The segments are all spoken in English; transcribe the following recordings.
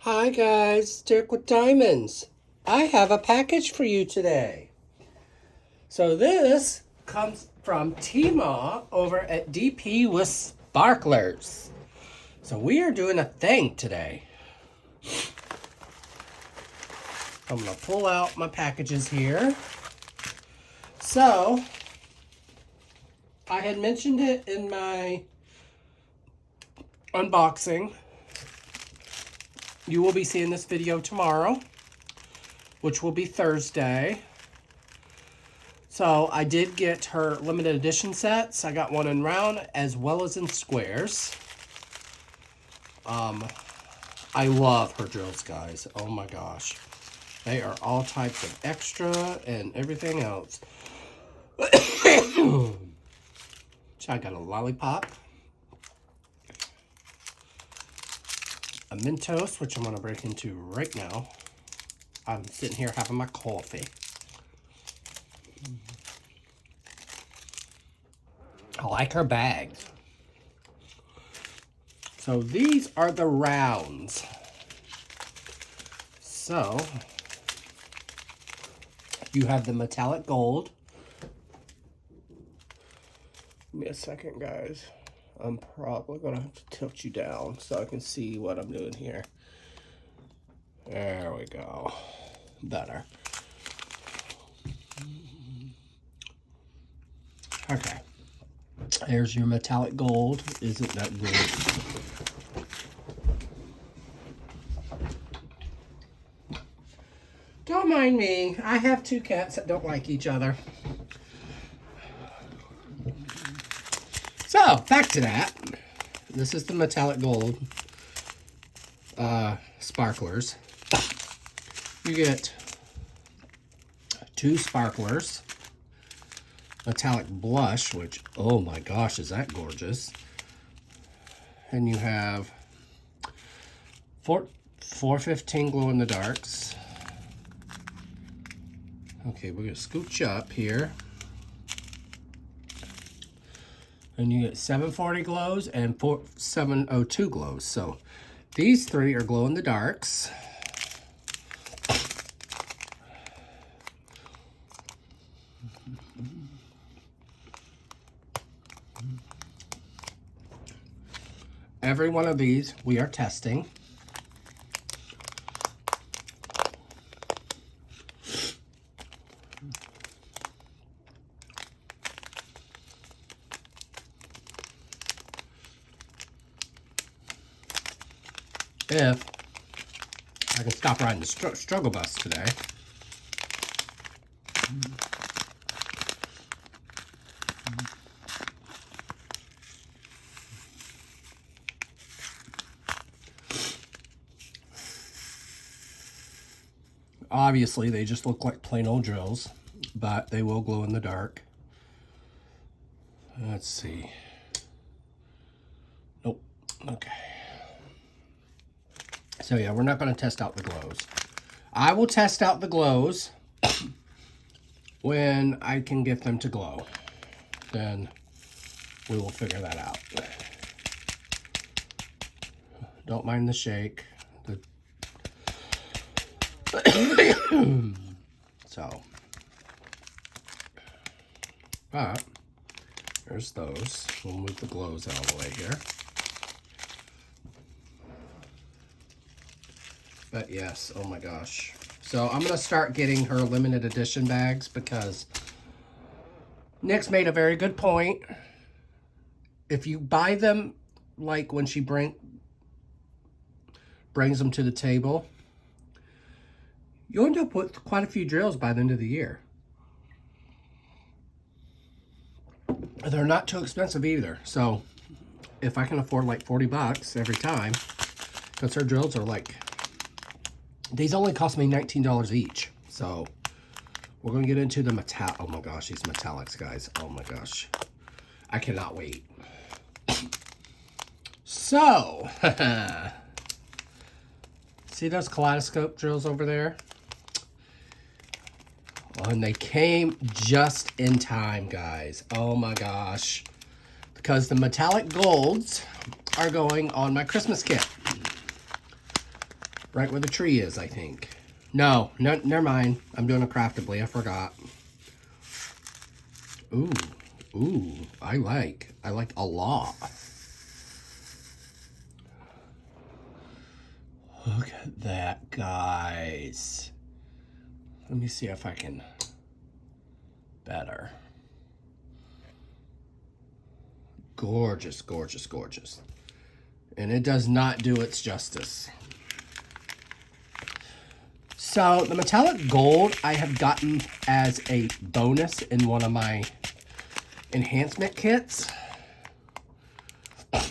Hi guys, Dirk with Diamonds. I have a package for you today. So this comes from Tmall over at DP with Sparklers. So we are doing a thing today. I'm going to pull out my packages here. So I had mentioned it in my unboxing. You will be seeing this video tomorrow, which will be Thursday. So I did get her limited edition sets. I got one in round as well as in squares. I love her drills, guys. Oh my gosh. They are all types of extra and everything else. So I got a lollipop. A Mentos, which I'm going to break into right now. I'm sitting here having my coffee. I like her bags. So these are the rounds. So you have the metallic gold. Give me a second, guys. I'm probably going to have to tilt you down so I can see what I'm doing here. There we go. Better. Okay. There's your metallic gold. Isn't that good? Don't mind me. I have two cats that don't like each other. So, back to that. This is the metallic gold sparklers. You get two sparklers. Metallic blush, which, oh my gosh, is that gorgeous. And you have 415 glow in the darks. Okay, we're going to scooch up here. And you get 740 glows and 702 glows. So these three are glow in the darks. Every one of these we are testing. If I can stop riding the struggle bus today. Obviously, they just look like plain old drills, but they will glow in the dark. Let's see. Nope. Okay. So yeah, we're not going to test out the glows. I will test out the glows when I can get them to glow. Then we will figure that out. Don't mind the shake. So, but there's those. We'll move the glows out of the way here. But yes, oh my gosh. So I'm going to start getting her limited edition bags because Nick's made a very good point. If you buy them, like when she brings them to the table, you end up with quite a few drills by the end of the year. They're not too expensive either. So if I can afford like 40 bucks every time, because her drills are like, these only cost me $19 each. So we're going to get into the metallic. Oh my gosh, these metallics, guys. Oh my gosh. I cannot wait. So, see those kaleidoscope drills over there? Oh, and they came just in time, guys. Oh my gosh. Because the metallic golds are going on my Christmas kit. Right where the tree is, I think. No, never mind. I'm doing a craftably. I forgot. Ooh, ooh, I like a lot. Look at that, guys. Let me see if I can better. Gorgeous, gorgeous, gorgeous. And it does not do its justice. So the metallic gold I have gotten as a bonus in one of my enhancement kits. So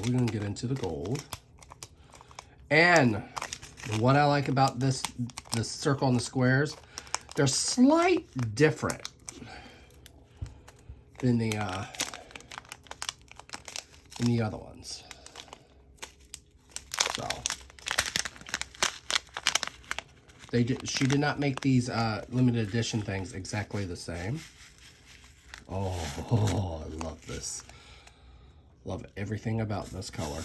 we're gonna get into the gold. And what I like about the circle and the squares, they're slight different than the other ones. So she did not make these limited edition things exactly the same. Oh, I love this. Love everything about this color.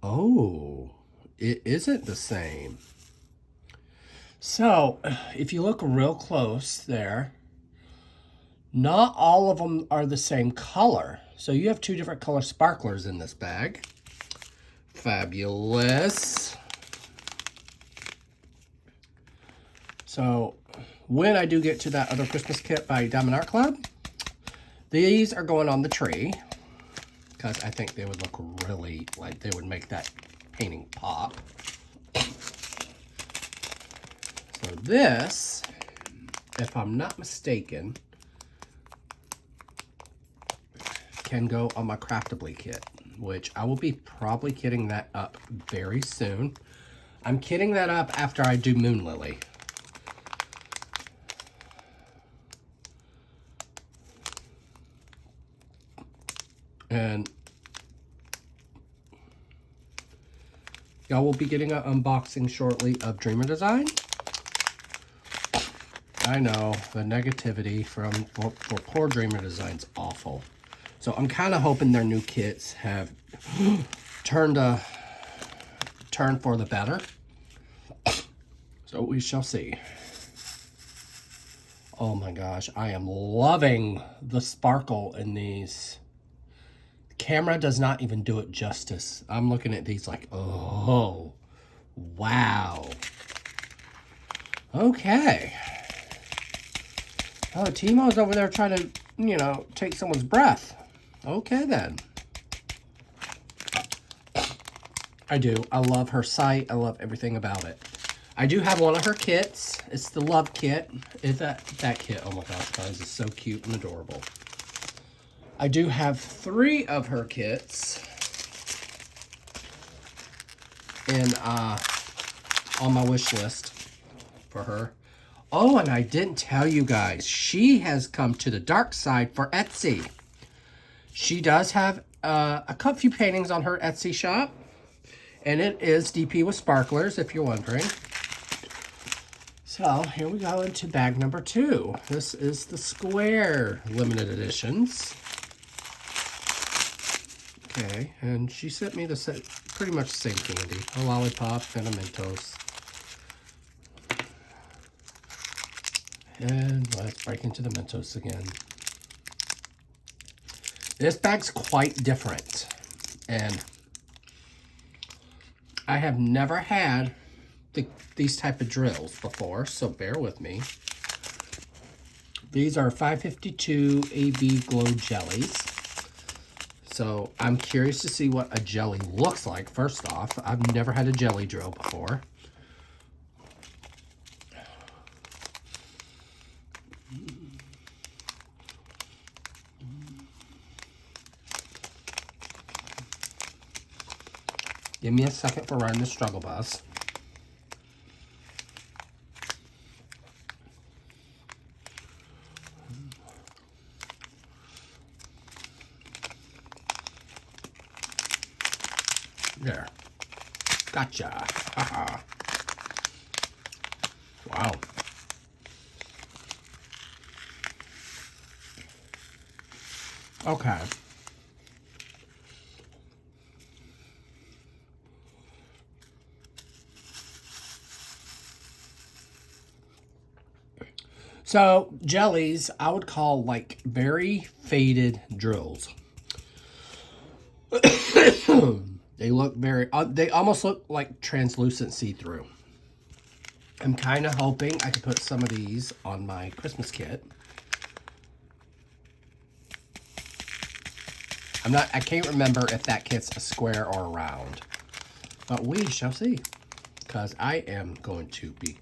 Oh, it isn't the same. So, if you look real close there, not all of them are the same color. So you have two different color sparklers in this bag. Fabulous. So, when I do get to that other Christmas kit by Diamond Art Club, these are going on the tree, because I think they would look really, like they would make that painting pop. So this, if I'm not mistaken, can go on my Craftably kit, which I will be probably kitting that up very soon. I'm kitting that up after I do Moon Lily. And y'all will be getting an unboxing shortly of Dreamer Design. I know, the negativity for poor Dreamer Design's awful. So I'm kind of hoping their new kits have turned for the better. So we shall see. Oh my gosh, I am loving the sparkle in these. Camera does not even do it justice. I'm looking at these like, oh, wow. Okay. Oh, Timo's over there trying to, you know, take someone's breath. Okay, then. I do. I love her site. I love everything about it. I do have one of her kits. It's the Love Kit. That kit, oh my gosh, guys, is so cute and adorable. I do have 3 of her kits on my wish list for her. Oh, and I didn't tell you guys, she has come to the dark side for Etsy. She does have a few paintings on her Etsy shop, and it is DP with sparklers, if you're wondering. So here we go into bag number 2. This is the square limited editions. Okay, and she sent me the set, pretty much the same candy. A lollipop and a Mentos. And let's break into the Mentos again. This bag's quite different. And I have never had these type of drills before, so bear with me. These are 552 AB Glow Jellies. So I'm curious to see what a jelly looks like, first off. I've never had a jelly drill before. Give me a second for riding the struggle bus. There. Gotcha. Haha. Wow. Okay. So, jellies, I would call like very faded drills. They look very, they almost look like translucent see-through. I'm kind of hoping I could put some of these on my Christmas kit. I can't remember if that kit's a square or a round. But we shall see. Because I am going to be,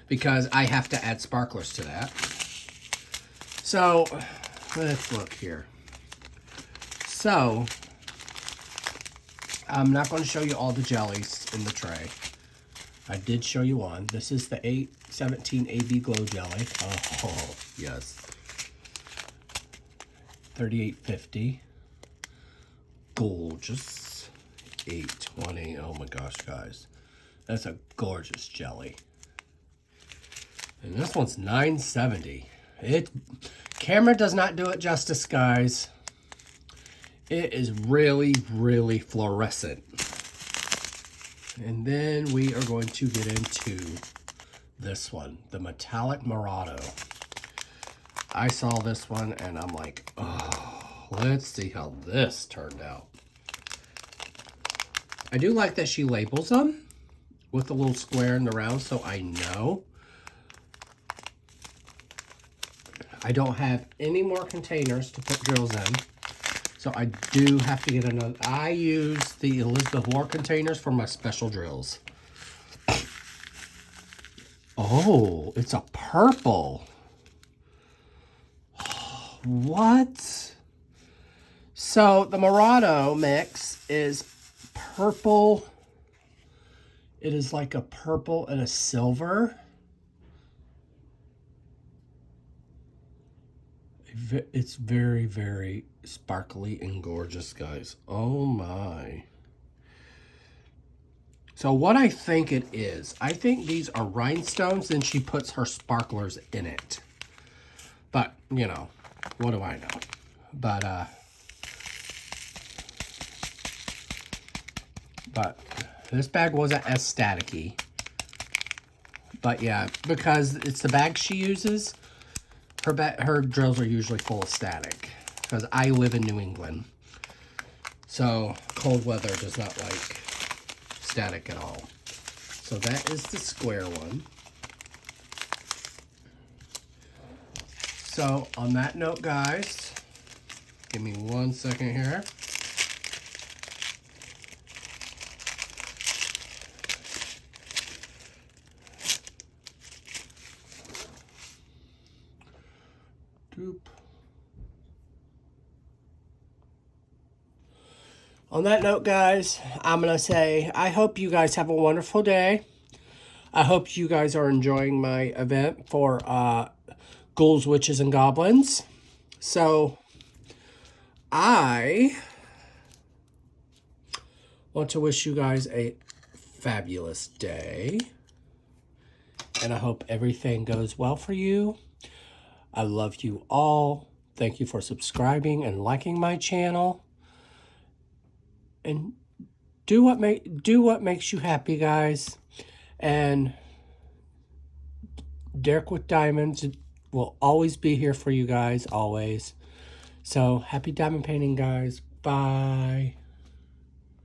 because I have to add sparklers to that. So, let's look here. So, I'm not going to show you all the jellies in the tray. I did show you one. This is the 817 AB Glow Jelly. Oh, yes. $38.50. Gorgeous. $8.20. Oh my gosh, guys. That's a gorgeous jelly. And this one's $9.70. Camera does not do it justice, guys. It is really, really fluorescent. And then we are going to get into this one, the Metallic Murado. I saw this one and I'm like, oh, let's see how this turned out. I do like that she labels them with a little square in the round, so I know. I don't have any more containers to put drills in. So I do have to get another. I use the Elizabeth Ward containers for my special drills. Oh, it's a purple. What? So the Murado mix is purple. It is like a purple and a silver. It's very, very sparkly and gorgeous, guys. Oh my. So what I think it is, I think these are rhinestones, and she puts her sparklers in it. But, you know, what do I know? But this bag wasn't as staticky. But yeah, because it's the bag she uses, her drills are usually full of static. Because I live in New England. So cold weather does not like static at all. So that is the square one. So on that note, guys, give me 1 second here. Doop. On that note, guys, I'm going to say I hope you guys have a wonderful day. I hope you guys are enjoying my event for Ghouls, Witches, and Goblins. So, I want to wish you guys a fabulous day. And I hope everything goes well for you. I love you all. Thank you for subscribing and liking my channel. And do what makes you happy, guys. And Derek with Diamonds will always be here for you guys, always. So happy diamond painting, guys. Bye.